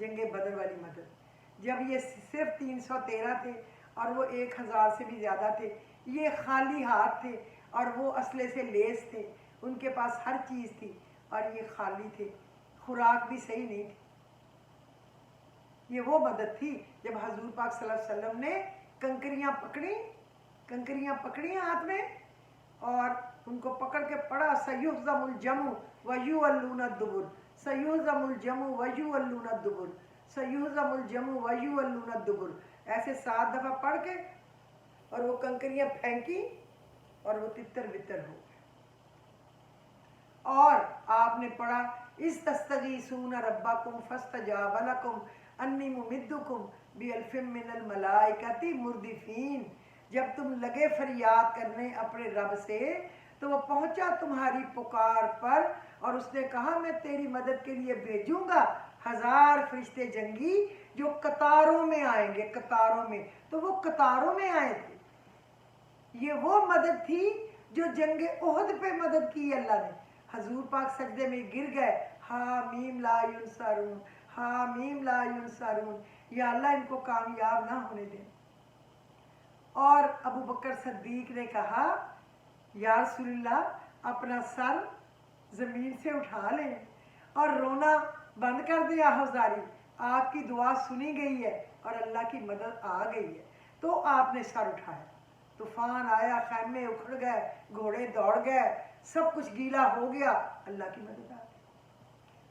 جنگ بدر والی مدد، جب یہ صرف 313 تھے اور وہ 1000 سے بھی زیادہ تھے، یہ خالی ہاتھ تھے اور وہ اسلحے سے لیس تھے، ان کے پاس ہر چیز تھی اور یہ خالی تھے، خوراک بھی صحیح نہیں تھی۔ یہ وہ مدد تھی جب حضور پاک صلی اللہ علیہ وسلم نے کنکریاں پکڑی ہاتھ میں اور ان کو پکڑ کے پڑھا سیہزم الجمع ویولون الدبر، سیہزم الجمع ویولون الدبر، سیہزم الجمع ویولون الدبر، ایسے 7 دفعہ پڑھ کے اور وہ کنکریاں پھینکی اور وہ تتر بتر ہو گئے۔ اور آپ نے پڑھا استستغیثون ربکم فاستجاب لکم انی ممدکم بألف من الملائکۃ مردفین، جب تم لگے فریاد کرنے اپنے رب سے تو وہ پہنچا تمہاری پکار پر اور اس نے کہا میں تیری مدد کے لیے بھیجوں گا 1000 فرشتے جنگی جو قطاروں میں آئیں گے، قطاروں میں، تو وہ قطاروں میں آئے تھے۔ یہ وہ مدد تھی جو جنگ احد پہ مدد کی اللہ نے۔ حضور پاک سجدے میں گر گئے، حامیم لا ینصرون، حامیم لا ینصرون، یا اللہ ان کو کامیاب نہ ہونے دیں۔ اور ابو بکر صدیق نے کہا یا رسول اللہ اپنا سر زمین سے اٹھا لیں اور رونا بند کر دیں، آہوزاری، آپ کی دعا سنی گئی ہے اور اللہ کی مدد آ گئی ہے۔ تو آپ نے سر اٹھایا، طوفان آیا، خیمے اکھڑ گئے، گھوڑے دوڑ گئے، سب کچھ گیلا ہو گیا، اللہ کی مدد آ گئی۔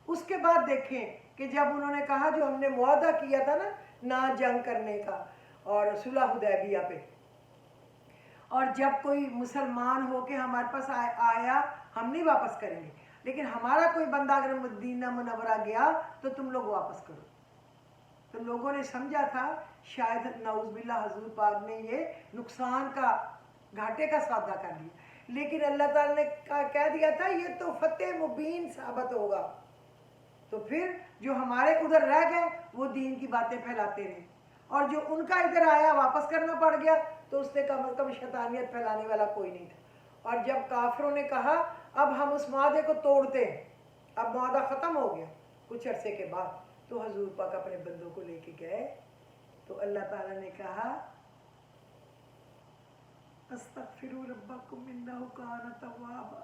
اس کے بعد دیکھیں کہ جب انہوں نے کہا جو ہم نے معاہدہ کیا تھا نا جنگ کرنے کا اور صلح حدیبیہ پہ، اور جب کوئی مسلمان ہو کے ہمارے پاس آیا ہم نہیں واپس کریں گے، لیکن ہمارا کوئی بندہ اگر مدینہ منورہ گیا تو تم لوگ واپس کرو۔ تو لوگوں نے سمجھا تھا شاید نعوذ باللہ حضور پاک نے یہ نقصان کا، گھاٹے کا سودا کر لیا، لیکن اللہ تعالیٰ نے کہہ دیا تھا یہ تو فتح مبین ثابت ہوگا۔ تو پھر جو ہمارے ادھر رہ گئے وہ دین کی باتیں پھیلاتے رہے، اور جو ان کا ادھر آیا واپس کرنا پڑ گیا تو اس نے کم از کم شیطانیت پھیلانے والا کوئی نہیں تھا۔ اور جب کافروں نے کہا اب ہم اس معاہدے کو توڑتے ہیں، اب معاہدہ ختم ہو گیا کچھ عرصے کے بعد، تو حضور پاک اپنے بندوں کو لے کے گئے تو اللہ تعالیٰ نے کہا استغفروا ربکم انہ کان توابا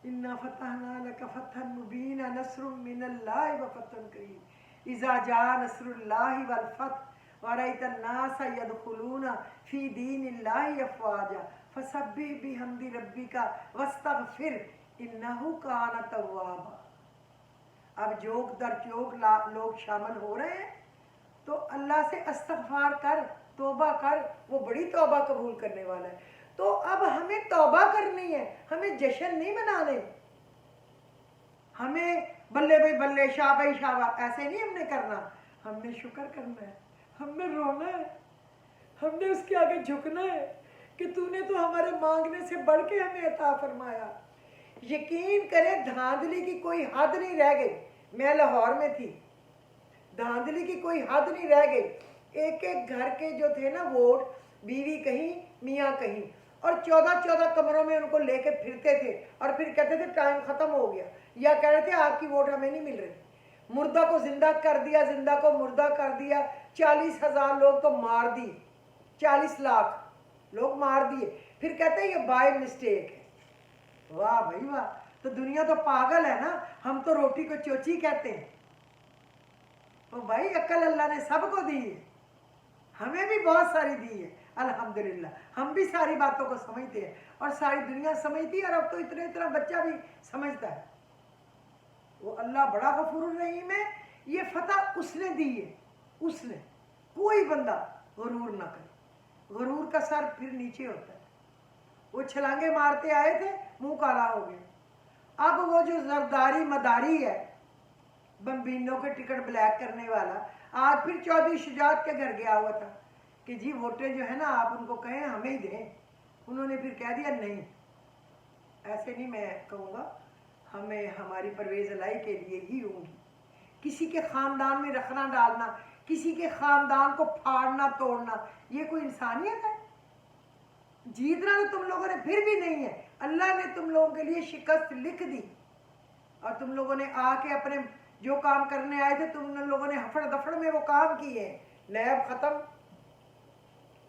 انا فتحنا لک فتحا مبینا نصر من اللہ وفتح قریب اذا جاء نصر اللہ والفتح ورأیت الناس یدخلون فی دین اللہ افواجا فسبح بحمد ربک واستغفر انہ کان توابا۔ اب جوک در چوک لوگ شامل ہو رہے ہیں تو اللہ سے استغفار کر، توبہ کر، وہ بڑی توبہ قبول کرنے والا ہے۔ تو اب ہمیں توبہ کرنی ہے، ہمیں جشن نہیں منانے، ہمیں بلے بھائی بلے، شاہ بھائی شاہ، ایسے نہیں ہم نے کرنا، ہم نے شکر کرنا ہے، ہم نے رونا ہے، ہم نے اس کے آگے جھکنا ہے کہ تو نے تو ہمارے مانگنے سے بڑھ کے ہمیں عطا فرمایا۔ یقین کرے دھاندلی کی کوئی حد نہیں رہ گئی، میں لاہور میں تھی، دھاندلی کی کوئی حد نہیں رہ گئی، ایک ایک گھر کے جو تھے نا ووٹ، بیوی کہیں میاں کہیں، اور 14 کمروں میں ان کو لے کے پھرتے تھے اور پھر کہتے تھے ٹائم ختم ہو گیا، یا کہہ رہے تھے آپ کی ووٹ ہمیں نہیں مل رہی، مردہ کو زندہ کر دیا، زندہ کو مردہ کر دیا، 40,000 لوگ تو مار دی، 40 لاکھ لوگ مار دیے، پھر کہتے ہیں یہ بائی مسٹیک ہے۔ واہ بھائی واہ، تو دنیا تو پاگل ہے نا، ہم تو روٹی کو چوچی کہتے ہیں۔ تو بھائی عقل اللہ نے سب کو دی ہے، ہمیں بھی بہت ساری دی ہے الحمدللہ، ہم بھی ساری باتوں کو سمجھتے ہیں اور ساری دنیا سمجھتی ہے، اور اب تو اتنا بچہ بھی سمجھتا ہے۔ وہ اللہ بڑا غفور الرحیم ہے، یہ فتح اس نے دی ہے، اس نے، کوئی بندہ غرور نہ کرے، غرور کا سر پھر نیچے ہوتا ہے۔ وہ چھلانگے مارتے آئے تھے، منہ کالا ہو گیا۔ اب وہ جو زرداری مداری ہے، بمبینوں کے ٹکٹ بلیک کرنے والا، آج پھر چودھری شجاعت کے گھر گیا ہوا تھا کہ جی ووٹیں جو ہے نا آپ ان کو کہیں ہمیں ہی دیں، انہوں نے پھر کہہ دیا نہیں، ایسے نہیں میں کہوں گا، ہمیں ہماری پرویز الہی کے لیے ہی ہوں گی۔ کسی کے خاندان میں رکھنا ڈالنا، کسی کے خاندان کو پھاڑنا توڑنا، یہ کوئی انسانیت ہے؟ جیتنا تو تم لوگوں نے پھر بھی نہیں ہے، اللہ نے تم لوگوں کے لیے شکست لکھ دی، اور تم لوگوں نے آ کے اپنے جو کام کرنے آئے تھے تم لوگوں نے ہفڑ دفڑ میں وہ کام کیے ہیں، نیب ختم،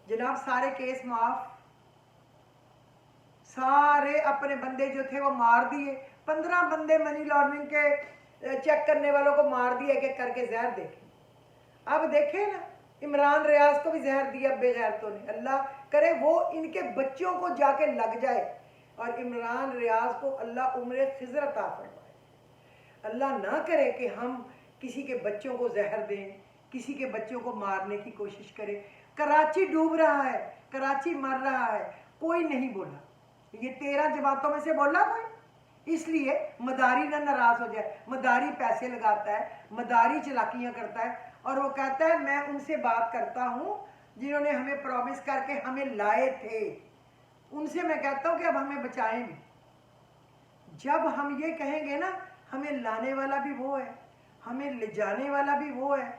جناب سارے کیس معاف، سارے اپنے بندے جو تھے وہ مار دیے، 15 بندے منی لانڈرنگ کے چیک کرنے والوں کو مار دیے ایک ایک کر کے زہر دے کے۔ اب دیکھیں نا عمران ریاض کو بھی زہر دیا بے غیرتوں نے، اللہ کرے وہ ان کے بچوں کو جا کے لگ جائے اور عمران ریاض کو اللہ عمر خضر عطا فرمائے۔ اللہ نہ کرے کہ ہم کسی کے بچوں کو زہر دیں، کسی کے بچوں کو مارنے کی کوشش کریں۔ کراچی ڈوب رہا ہے، کراچی مر رہا ہے، کوئی نہیں بولا، یہ 13 جماعتوں میں سے بولا کوئی؟ اس لیے مداری نہ ناراض ہو جائے، مداری پیسے لگاتا ہے، مداری چلاکیاں کرتا ہے، اور وہ کہتا ہے میں ان سے بات کرتا ہوں جنہوں نے ہمیں پرومس کر کے ہمیں لائے تھے، ان سے میں کہتا ہوں کہ اب ہمیں بچائیں بھی۔ جب ہم یہ کہیں گے نا ہمیں لانے والا بھی وہ ہے، ہمیں لے جانے والا بھی وہ ہے،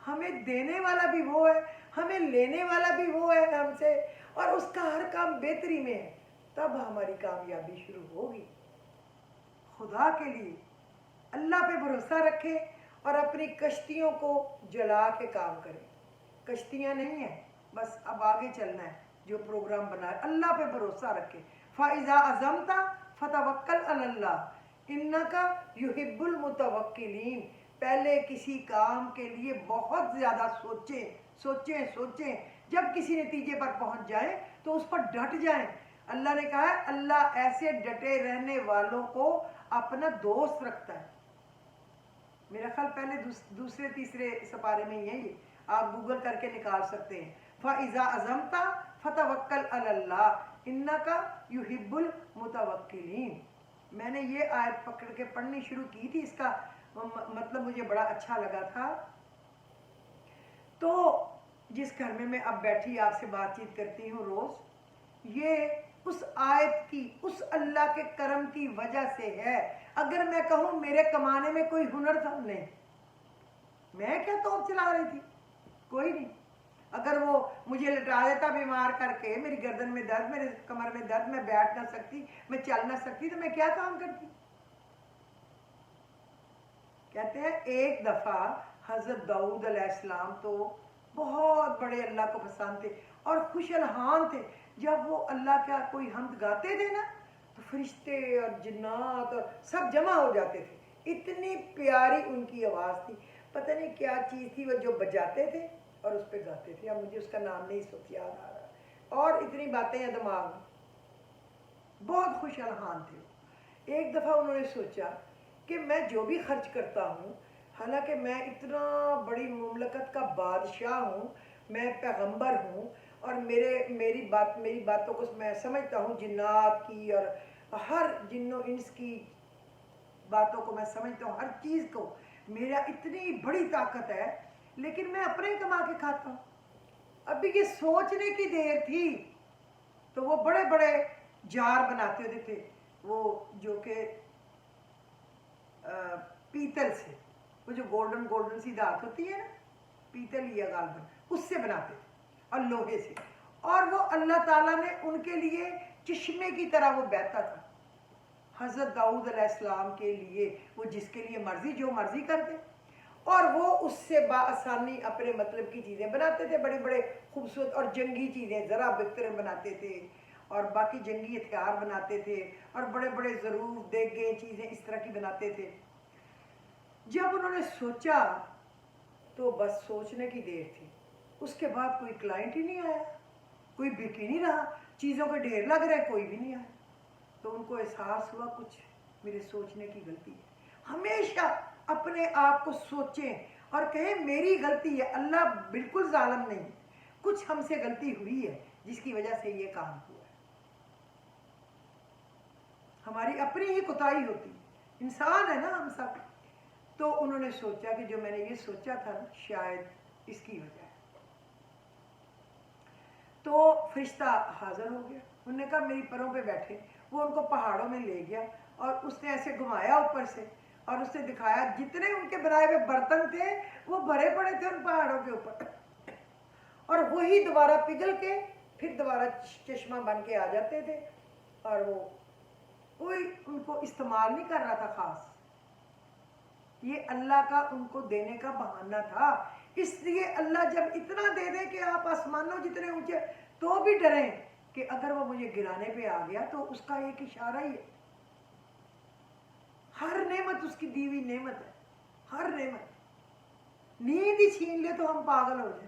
ہمیں دینے والا بھی وہ ہے، ہمیں لینے والا بھی وہ ہے ہم سے، اور اس کا ہر کام بہتری میں ہے، تب ہماری کامیابی شروع ہوگی۔ خدا کے لیے اللہ پہ بھروسہ رکھیں اور اپنی کشتیوں کو جلا کے کام کریں۔ کشتیاں نہیں ہیں، بس اب آگے چلنا ہے، جو پروگرام بنا ہے اللہ پہ بھروسہ رکھیں۔ فَإِذَا عَزَمْتَ فَتَوَكَّلْ عَلَى اللَّهِ إِنَّكَ يُحِبُّ الْمُتَوَكِّلِينَ۔ پہلے کسی کام کے لیے بہت زیادہ سوچیں، جب کسی نتیجے پر پہنچ جائیں تو اس پر ڈٹ جائیں۔ اللہ نے کہا ہے اللہ ایسے ڈٹے رہنے والوں کو اپنا دوست رکھتا ہے۔ میرا خیال پہلے دوسرے تیسرے سپارے میں ہی ہے، یہ آپ گوگل کر کے نکال سکتے ہیں۔ فَإِذَا عَزَمْتَ فَتَوَكَّلْ عَلَى اللَّهِ إِنَّكَ يُحِبُّ الْمُتَوَكِّلِينَ۔ میں نے یہ آیت پکڑ کے پڑھنی شروع کی تھی، اس کا مطلب مجھے بڑا اچھا لگا تھا۔ تو جس گھر میں اب بیٹھی آپ سے بات چیت کرتی ہوں روز، یہ اس آیت کی، اس اللہ کے کرم کی وجہ سے ہے۔ اگر میں کہوں میرے کمانے میں کوئی ہنر تھا، نہیں، میں کیا توپ چلا رہی تھی، کوئی نہیں۔ اگر وہ مجھے لٹا دیتا بیمار کر کے، میری گردن میں درد، میرے کمر میں درد، میں بیٹھ نہ سکتی، میں چل نہ سکتی، تو میں کیا کام کرتی؟ کہتے ہیں ایک دفعہ حضرت داؤد علیہ السلام تو بہت بڑے اللہ کو پسند تھے اور خوش الحان تھے، جب وہ اللہ کا کوئی حمد گاتے تھے نا تو فرشتے اور جنات اور سب جمع ہو جاتے تھے، اتنی پیاری ان کی آواز تھی، پتہ نہیں کیا چیز تھی وہ جو بجاتے تھے اور اس پہ گاتے تھے، اب مجھے اس کا نام نہیں اس وقت یاد آ رہا، اور اتنی باتیں ہیں دماغ میں، بہت خوش الحان تھے۔ ایک دفعہ انہوں نے سوچا کہ میں جو بھی خرچ کرتا ہوں، حالانکہ میں اتنا بڑی مملکت کا بادشاہ ہوں، میں پیغمبر ہوں، اور میری باتوں کو میں سمجھتا ہوں، جنات کی اور ہر جن و انس کی باتوں کو میں سمجھتا ہوں، ہر چیز کو، میرا اتنی بڑی طاقت ہے، لیکن میں اپنے ہی کما کے کھاتا ہوں۔ ابھی یہ سوچنے کی دیر تھی تو وہ بڑے بڑے جار بناتے ہوتے تھے، وہ جو کہ پیتل سے، وہ جو گولڈن سی دھات ہوتی ہے نا، پیتل یا غالباً اس سے بناتے تھے اور لوہے سے، اور وہ اللہ تعالیٰ نے ان کے لیے چشمے کی طرح وہ بہتا تھا حضرت داؤد علیہ السلام کے لیے، وہ جس کے لیے مرضی جو مرضی کرتے، اور وہ اس سے بآسانی اپنے مطلب کی چیزیں بناتے تھے، بڑے بڑے خوبصورت اور جنگی چیزیں ذرا بہتر بناتے تھے، اور باقی جنگی ہتھیار بناتے تھے، اور بڑے بڑے ضرور دیگیں چیزیں اس طرح کی بناتے تھے۔ جب انہوں نے سوچا تو بس سوچنے کی دیر تھی، اس کے بعد کوئی کلائنٹ ہی نہیں آیا، کوئی بک ہی نہیں رہا، چیزوں کے ڈھیر لگ رہے، کوئی بھی نہیں آیا، تو ان کو احساس ہوا کچھ میرے سوچنے کی غلطی ہے۔ ہمیشہ اپنے آپ کو سوچیں اور کہیں میری غلطی ہے، اللہ بالکل ظالم نہیں، کچھ ہم سے غلطی ہوئی ہے جس کی وجہ سے یہ کام ہوا ہے، ہماری اپنی ہی کوتاہی ہوتی، انسان ہے نا ہم سب۔ تو انہوں نے سوچا کہ جو میں نے یہ سوچا تھا شاید اس کی وجہ ہے۔ تو فرشتہ حاضر ہو گیا، انہوں نے کہا میری پروں پہ بیٹھے، وہ ان کو پہاڑوں میں لے گیا اور اس نے ایسے گھمایا اوپر سے، اور اس نے دکھایا جتنے ان کے بنائے ہوئے برتن تھے وہ بھرے پڑے تھے ان پہاڑوں کے اوپر، اور وہی دوبارہ پگھل کے پھر دوبارہ چشمہ بن کے آ جاتے تھے، اور وہ کوئی ان کو استعمال نہیں کر رہا تھا خاص۔ یہ اللہ کا ان کو دینے کا بہانہ تھا. اس لیے اللہ جب اتنا دے دے کہ آپ آسمانوں جتنے اونچے تو بھی ڈریں کہ اگر وہ مجھے گرانے پہ آ گیا تو اس کا ایک اشارہ ہی ہے. ہر نعمت اس کی دی ہوئی نعمت ہے, ہر نعمت. نیند ہی چھین لے تو ہم پاگل ہو جائیں,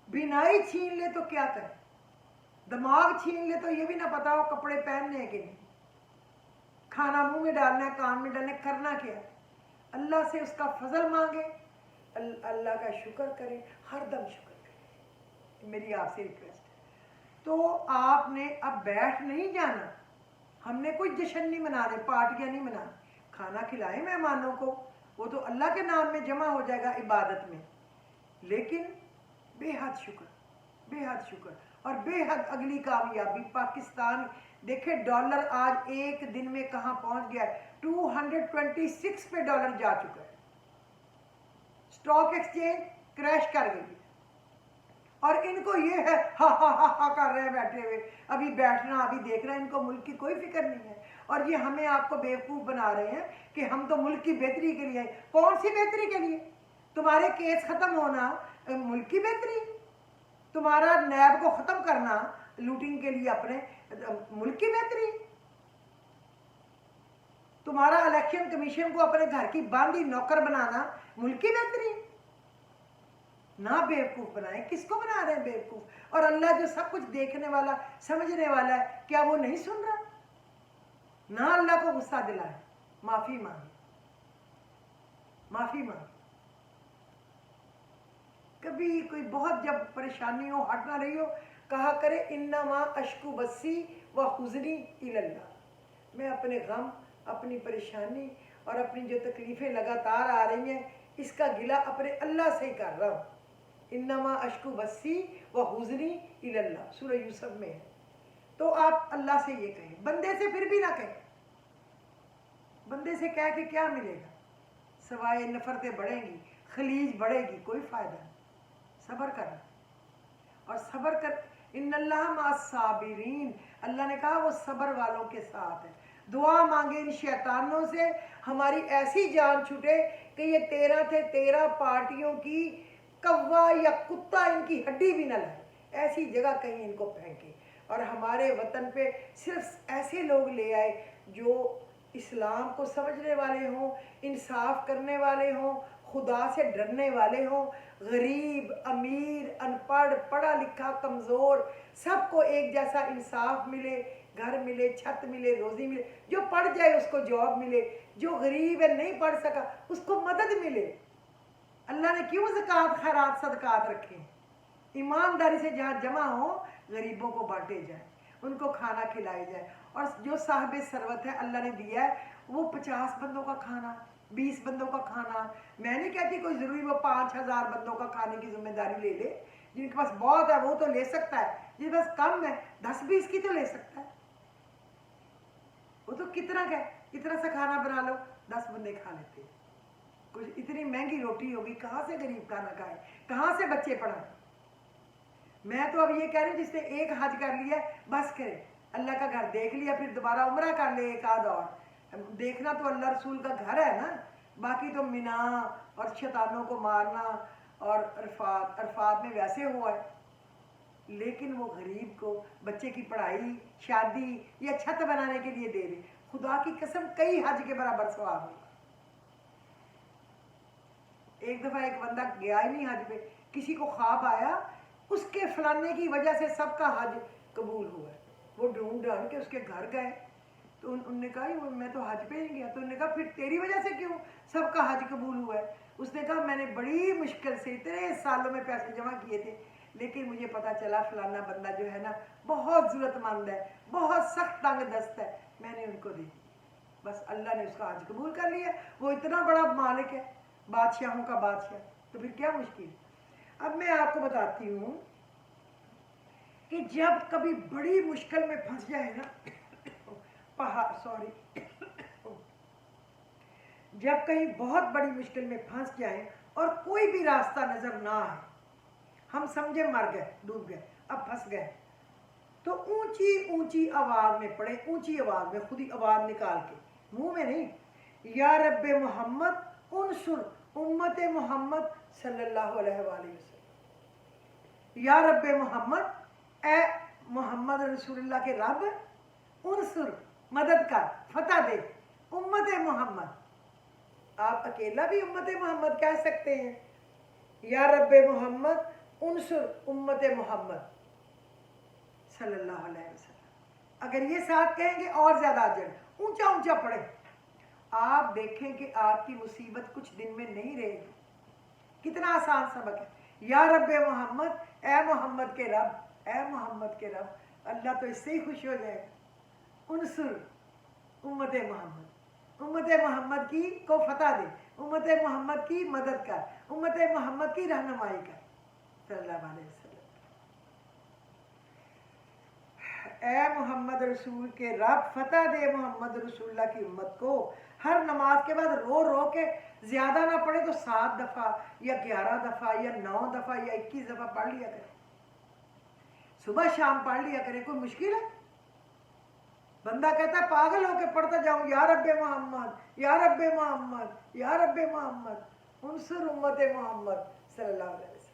بینائی چھین لے تو کیا کریں, دماغ چھین لے تو یہ بھی نہ پتا ہو کپڑے پہننے کہ نہیں, کھانا منہ میں ڈالنا ہے, کان میں ڈالنا ہے, کرنا کیا ہے. اللہ سے اس کا فضل مانگے, اللہ کا شکر کرے, ہر دم شکر کرے. میری آپ سے ریکویسٹ ہے. تو آپ نے اب بیٹھ نہیں جانا, ہم نے کوئی جشن نہیں منانے, پارٹیاں نہیں منانے. کھانا کھلائیں مہمانوں کو, وہ تو اللہ کے نام میں جمع ہو جائے گا عبادت میں, لیکن بے حد شکر, بے حد شکر اور بے حد اگلی کامیابی. پاکستان دیکھیں ڈالر آج ایک دن میں کہاں پہنچ گیا ہے, 226 پہ ڈالر جا چکا ہے. اسٹاک ایکسچینج کریش کر گئی, اور ان کو یہ ہے ہا ہا ہا ہا کر رہے ہیں بیٹھے ہوئے, ابھی بیٹھنا ابھی دیکھنا, ان کو ملک کی کوئی فکر نہیں ہے. اور یہ ہمیں آپ کو بیوقوف بنا رہے ہیں کہ ہم تو ملک کی بہتری کے لیے. کون سی بہتری کے لیے؟ تمہارے کیس ختم ہونا ملک کی بہتری, تمہارا نیب کو ختم کرنا لوٹنگ کے لیے اپنے ملک کی بہتری, تمہارا الیکشن کمیشن کو اپنے گھر کی باندھی نوکر بنانا ملک کی بہتری. نہ بیوقوف بنائیں. کس کو بنا رہے ہیں بیوقوف؟ اور اللہ جو سب کچھ دیکھنے والا سمجھنے والا ہے, کیا وہ نہیں سن رہا؟ نہ اللہ کو غصہ دلائے, معافی مانگے, معافی مانگے. کبھی کوئی بہت جب پریشانی ہو, ہٹ نہ رہی ہو, کہا کرے انما اشکو بسی و حزنی الی اللہ. میں اپنے غم, اپنی پریشانی اور اپنی جو تکلیفیں لگاتار آ رہی ہیں اس کا گلہ اپنے اللہ سے ہی کر رہا ہوں. انما اشکو بسی و حزنی الی اللہ, سورہ یوسف میں ہے. تو آپ اللہ سے یہ کہیں, بندے سے پھر بھی نہ کہیں. بندے سے کہہ کے کیا ملے گا سوائے نفرتیں بڑھیں گی, خلیج بڑھے گی, کوئی فائدہ نہیں. صبر کرنا, اور صبر کر, ان اللہ مع الصابرین, اللہ نے کہا وہ صبر والوں کے ساتھ ہے. دعا مانگے ان شیطانوں سے ہماری ایسی جان چھوٹے کہ یہ 13 پارٹیوں کی کوا یا کتا ان کی ہڈی بھی نہ لائے, ایسی جگہ کہیں ان کو پھینکے, اور ہمارے وطن پہ صرف ایسے لوگ لے آئے جو اسلام کو سمجھنے والے ہوں, انصاف کرنے والے ہوں, خدا سے ڈرنے والے ہوں. غریب, امیر, ان پڑھ, پڑھا لکھا, کمزور, سب کو ایک جیسا انصاف ملے, گھر ملے, چھت ملے, روزی ملے. جو پڑھ جائے اس کو جاب ملے, جو غریب ہے نہیں پڑھ سکا اس کو مدد ملے. اللہ نے کیوں زکوٰۃ, خیرات, صدقات رکھے ہیں؟ ایمانداری سے جہاں جمع ہوں غریبوں کو بانٹے جائیں, ان کو کھانا کھلائے جائے. اور جو صاحب ثروت ہے اللہ نے دیا ہے وہ 50 بندوں کا کھانا, 20 بندوں کا کھانا, میں نہیں کہتی کوئی ضروری وہ 5000 بندوں کا کھانے کی ذمہ داری لے لے. جن کے پاس بہت ہے وہ تو لے سکتا ہے, جن کے پاس کم ہے 10-20 کی تو لے سکتا ہے. وہ تو کتنا کہ اتنا سا کھانا بنا لو 10 بندے کھا لیتے ہیں. کچھ اتنی مہنگی روٹی ہوگی, کہاں سے غریب کھانا کھائے, کہاں سے بچے پڑھائیں. میں تو اب یہ کہہ رہی ہوں جس نے ایک حج کر لیا بس کرے, اللہ کا گھر دیکھ لیا, پھر دوبارہ عمرہ کر لے ایک آدھ اور. دیکھنا تو اللہ رسول کا گھر ہے نا, باقی تو مینا اور شیطانوں کو مارنا اور عرفات میں ویسے ہوا ہے. لیکن وہ غریب کو بچے کی پڑھائی, شادی یا چھت بنانے کے لیے دے دے, خدا کی قسم کئی حج کے برابر ثواب ہوگا. ایک دفعہ ایک بندہ گیا ہی نہیں حج پہ, کسی کو خواب آیا اس کے فلانے کی وجہ سے سب کا حج قبول ہوا ہے. وہ ڈھونڈ ڈھانڈ کے اس کے گھر گئے تو انہوں نے کہا میں تو حج پہ نہیں گیا. تو انہوں نے کہا پھر تیری وجہ سے کیوں سب کا حج قبول ہوا ہے؟ اس نے کہا میں نے بڑی مشکل سے اتنے سالوں میں پیسے جمع کیے تھے, لیکن مجھے پتا چلا فلانا بندہ جو ہے نا بہت ضرورت مند ہے, بہت سخت تنگ دست ہے, میں نے ان کو دی, بس اللہ نے اس کا حج قبول کر لیا. وہ اتنا بڑا مالک ہے, بادشاہوں کا بادشاہ, تو پھر کیا مشکل. اب میں آپ کو بتاتی ہوں کہ جب کبھی بڑی مشکل میں پھنس جائے نا, جب کہیں بہت بڑی مشکل میں پھنس جائیں اور کوئی بھی راستہ نظر نہ آئے, ہم سمجھے مر گئے, ڈوب گئے, اب پھنس گئے, تو اونچی اونچی آواز میں پڑھیں, اونچی آواز میں, خود ہی آواز نکال کے, منہ میں نہیں, یا رب محمد انصر امت محمد صلی اللہ علیہ وآلہ وسلم، یا رب محمد، اے محمد رسول اللہ کے رب، انصر مدد کر، فتح دے امت محمد۔ آپ اکیلا بھی امت محمد کہہ سکتے ہیں، یا رب محمد انصر امت محمد صلی اللہ علیہ وسلم۔ اگر یہ ساتھ کہیں گے اور زیادہ اجر، اونچا اونچا پڑھیں۔ آپ دیکھیں کہ آپ کی مصیبت کچھ دن میں نہیں رہے گی۔ کتنا آسان سبق ہے، یا رب محمد، اے محمد کے رب، اے محمد کے رب، اللہ تو اس سے ہی خوش ہو جائے گا۔ انصر امت محمد، امت محمد کی کو فتح دے، امت محمد کی مدد کر، امت محمد کی رہنمائی کر صلی اللہ علیہ وسلم۔ اے محمد رسول کے رب، فتح دے محمد رسول اللہ کی امت کو۔ ہر نماز کے بعد رو رو کے زیادہ نہ پڑھے تو 7 دفعہ یا 11 دفعہ یا 9 دفعہ یا 21 دفعہ پڑھ لیا کرے، صبح شام پڑھ لیا کرے۔ کوئی مشکل ہے؟ بندہ کہتا ہے پاگل ہو کے پڑھتا جاؤں، یا رب محمد، یا رب محمد، یا رب محمد انصر امت محمد صلی اللہ علیہ وسلم۔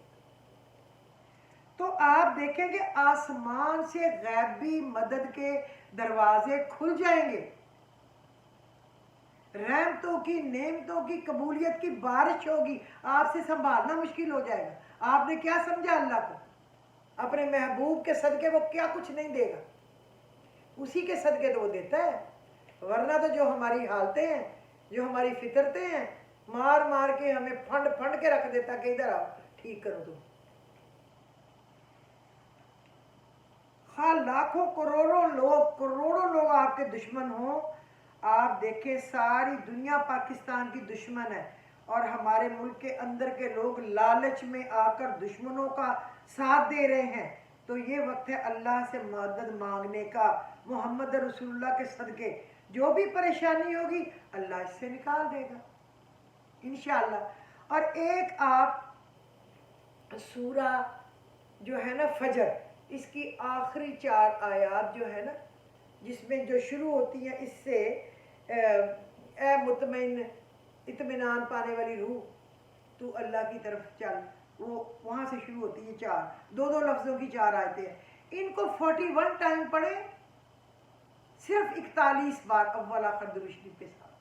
تو آپ دیکھیں گے آسمان سے غیبی مدد کے دروازے کھل جائیں گے، رحمتوں کی، نعمتوں کی، قبولیت کی بارش ہوگی، آپ سے سنبھالنا مشکل ہو جائے گا۔ آپ نے کیا سمجھا اللہ کو؟ اپنے محبوب کے صدقے وہ کیا کچھ نہیں دے گا، اسی کے صدقے تو وہ دیتا ہے، ورنہ تو جو ہماری حالتیں ہیں، جو ہماری فطرتیں ہیں، مار مار کے ہمیں پھنڈ پھنڈ کے رکھ دیتا کہ ادھر آؤ ٹھیک کرو تم۔ لاکھوں کروڑوں لوگ آپ کے دشمن ہوں، آپ دیکھیں ساری دنیا پاکستان کی دشمن ہے، اور ہمارے ملک کے اندر کے لوگ لالچ میں آ کر دشمنوں کا ساتھ دے رہے ہیں، تو یہ وقت ہے اللہ سے مدد مانگنے کا، محمد رسول اللہ کے صدقے۔ جو بھی پریشانی ہوگی اللہ اس سے نکال دے گا انشاءاللہ۔ اور ایک آپ سورہ جو ہے نا فجر، اس کی آخری 4 آیات جو ہے نا، جس میں جو شروع ہوتی ہیں اس سے اے مطمئن اطمینان پانے والی روح تو اللہ کی طرف چل، وہ وہاں سے شروع ہوتی ہے 4 دو لفظوں کی 4 آیتیں ہیں۔ ان کو 41 ٹائم پڑھیں، صرف 41 بار اول آخر درود شریف کے ساتھ،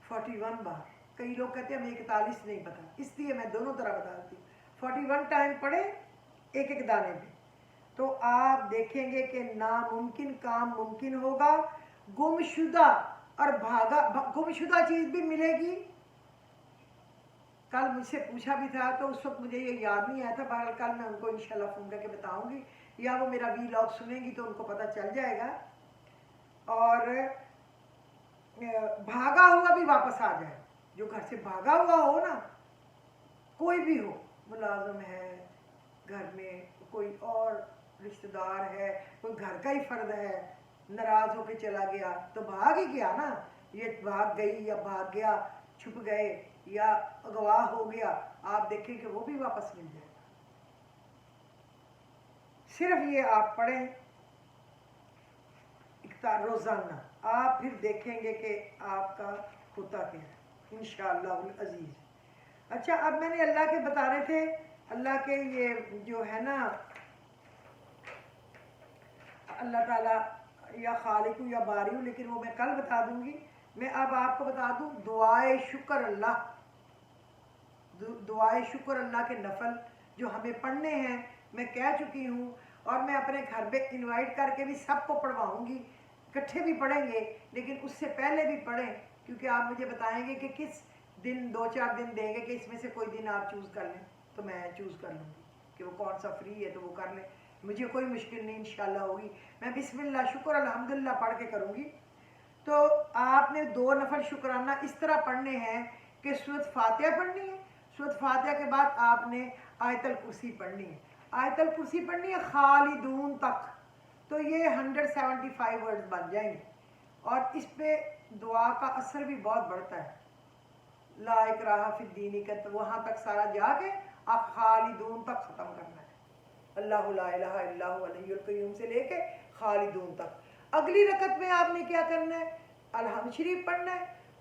41 بار۔ کئی لوگ کہتے ہیں ہمیں 41 نہیں پتا، اس لیے میں دونوں طرح بتا دیتی ہوں۔ 41 ٹائم پڑھیں ایک ایک دانے پہ، تو آپ دیکھیں گے کہ ناممکن کام ممکن ہوگا، گم شدہ اور گم شدہ چیز بھی ملے گی۔ کل مجھ سے پوچھا بھی تھا تو اس وقت مجھے یہ یاد نہیں آیا تھا، بہرحال کل میں ان کو انشاءاللہ فون کر کے بتاؤں گی، یا وہ میرا ویلاگ سنیں گی تو ان کو پتہ چل جائے گا۔ اور بھاگا ہوا بھی واپس آ جائے، جو گھر سے بھاگا ہوا ہو نا، کوئی بھی ہو، ملازم ہے گھر میں، کوئی اور رشتہ دار ہے، کوئی گھر کا ہی فرد ہے، ناراض ہو کے چلا گیا تو بھاگ ہی گیا نا، یہ بھاگ گئی یا بھاگ گیا، چھپ گئے یا اغوا ہو گیا، آپ دیکھیں کہ وہ بھی واپس مل جائے گا۔ صرف یہ آپ پڑھیں روزانہ، آپ پھر دیکھیں گے کہ آپ کا ہوتا کیا ہے انشاءاللہ العزیز۔ اچھا، اب میں نے اللہ کے بتا رہے تھے، اللہ کے یہ جو ہے نا اللہ تعالیٰ یا خالق یا باری، لیکن وہ میں کل بتا دوں گی۔ میں اب آپ کو بتا دوں دعائے شکر اللہ، دعائے شکر اللہ کے نفل جو ہمیں پڑھنے ہیں، میں کہہ چکی ہوں، اور میں اپنے گھر پہ انوائٹ کر کے بھی سب کو پڑھواؤں گی، اکٹھے بھی پڑھیں گے، لیکن اس سے پہلے بھی پڑھیں، کیونکہ آپ مجھے بتائیں گے کہ کس دن 2-4 دن دیں گے کہ اس میں سے کوئی دن آپ چوز کر لیں، تو میں چوز کر لوں گی کہ وہ کون سا فری ہے تو وہ کر لیں، مجھے کوئی مشکل نہیں انشاءاللہ ہوگی۔ میں بسم اللہ شکر الحمدللہ پڑھ کے کروں گی۔ تو آپ نے 2 نفل شکرانہ اس طرح پڑھنے ہیں کہ سورۃ فاتحہ پڑھنی ہے، سورۃ فاتحہ کے بعد آپ نے آیت الکرسی پڑھنی ہے، آیت الکرسی پڑھنی ہے خالدون تک، تو یہ 175 ورڈز بن جائیں گے، اور اس پہ دعا کا اثر بھی بہت بڑھتا ہے۔ لا اکراہ فی الدین کا تو وہاں تک سارا جا کے آپ خالدون تک ختم کرنا ہے، اللہ لا الہ الا هو الحی القیوم سے لے کے خالدون تک۔ اگلی رکعت میں آپ نے کیا کرنا ہے؟ الحمد شریف پڑھنا ہے،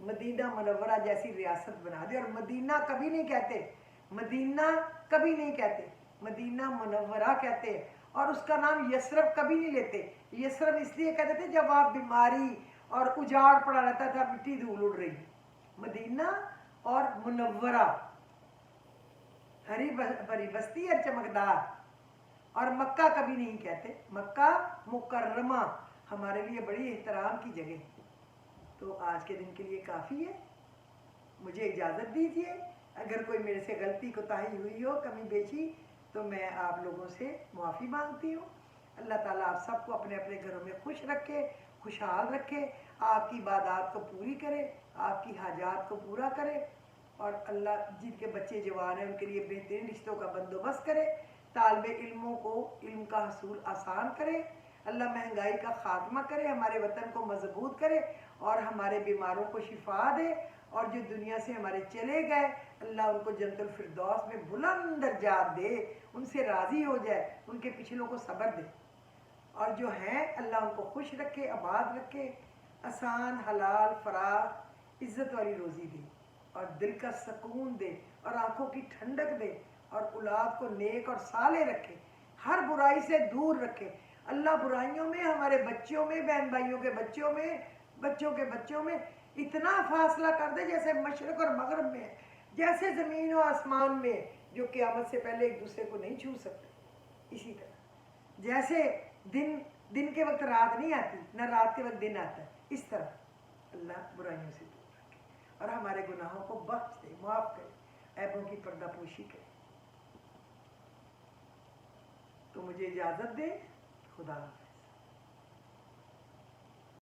مدینہ منورہ جیسی ریاست بنا دے. اور مدینہ کبھی نہیں کہتے, مدینہ کبھی نہیں کہتے, مدینہ منورہ کہتے ہیں. اور اس کا نام یثرب کبھی نہیں لیتے. یثرب اس لیے کہتے تھے جب آپ بیماری اور اجاڑ پڑا رہتا تھا, مٹی دھول اڑ رہی. مدینہ اور منورہ, ہری بھری بستی اور چمکدار. اور مکہ کبھی نہیں کہتے, مکہ مکرمہ ہمارے لیے بڑی احترام کی جگہ. تو آج کے دن کے لیے کافی ہے, مجھے اجازت دیجیے. اگر کوئی میرے سے غلطی کوتاہی ہوئی ہو, کمی بیشی, تو میں آپ لوگوں سے معافی مانگتی ہوں. اللہ تعالیٰ آپ سب کو اپنے اپنے گھروں میں خوش رکھے, خوشحال رکھے, آپ کی عبادات کو پوری کرے, آپ کی حاجات کو پورا کرے. اور اللہ جن کے بچے جوان ہیں ان کے لیے بہترین رشتوں کا بندوبست کرے, طالب علموں کو علم کا حصول آسان کرے. اللہ مہنگائی کا خاتمہ کرے, ہمارے وطن کو مضبوط کرے, اور ہمارے بیماروں کو شفا دے. اور جو دنیا سے ہمارے چلے گئے, اللہ ان کو جنت الفردوس میں بلند درجات دے, ان سے راضی ہو جائے, ان کے پچھلوں کو صبر دے. اور جو ہیں اللہ ان کو خوش رکھے, آباد رکھے, آسان, حلال, فراخ, عزت والی روزی دے, اور دل کا سکون دے, اور آنکھوں کی ٹھنڈک دے, اور اولاد کو نیک اور صالح رکھے, ہر برائی سے دور رکھے. اللہ برائیوں میں, ہمارے بچوں میں, بہن بھائیوں کے بچوں میں, بچوں کے بچوں میں اتنا فاصلہ کر دے جیسے مشرق اور مغرب میں, جیسے زمین و آسمان میں, جو قیامت سے پہلے ایک دوسرے کو نہیں چھو سکتے. اسی طرح جیسے دن کے وقت رات نہیں آتی, نہ رات کے وقت دن آتا ہے, اس طرح اللہ برائیوں سے دور رکھے, اور ہمارے گناہوں کو بخش دے, معاف کرے, عیبوں کی پردہ پوشی کرے. تو مجھے اجازت دے. خدا حافظ.